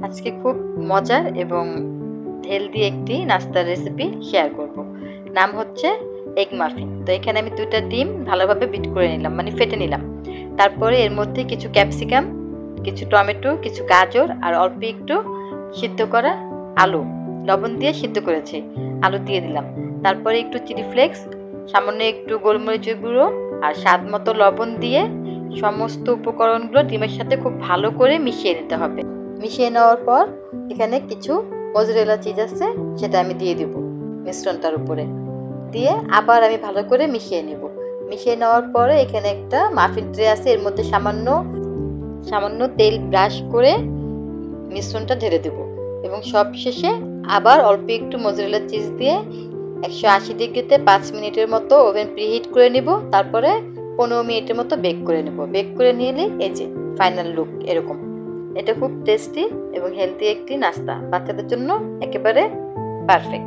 আজকে খুব মজার এবং হেলদি একটি নাস্তার রেসিপি শেয়ার করব। নাম হচ্ছে এগ মাফিন। তো এখানে আমি 2টা ডিম ভালোভাবে বিট করে নিলাম, মানে ফেটে নিলাম। তারপরে এর মধ্যে কিছু ক্যাপসিকাম, কিছু টমেটো, কিছু গাজর আর অল্প একটু সিদ্ধ করা আলু লবণ দিয়ে সিদ্ধ করেছি, আলু দিয়ে দিলাম। তারপরে একটু চিলি ফ্লেক্স, সামান্য একটু গোলমরিচের গুঁড়ো আর স্বাদ মতো লবণ দিয়ে সমস্ত উপকরণগুলো ডিমের সাথে খুব ভালো করে মিশিয়ে নিতে হবে। মিশিয়ে নেওয়ার পর এখানে কিছু মজরেলা চিজ আছে, সেটা আমি দিয়ে দিব মিশ্রণটার উপরে। দিয়ে আবার আমি ভালো করে মিশিয়ে নেব। মিশিয়ে নেওয়ার পরে এখানে একটা মাফিন ট্রে আছে, এর মধ্যে সামান্য তেল ব্রাশ করে মিশ্রণটা ঢেলে দেব এবং সব শেষে আবার অল্প একটু মজরেলা চিজ দিয়ে 180 ডিগ্রিতে 5 মিনিটের মতো ওভেন প্রিহিট করে নিব। তারপরে 15 মিনিটের মতো বেক করে নেব। বেক করে নিলে এই যে ফাইনাল লুক এরকম। এটা খুব টেস্টি এবং হেলদি একটি নাস্তা, বাচ্চাদের জন্য একেবারে পারফেক্ট।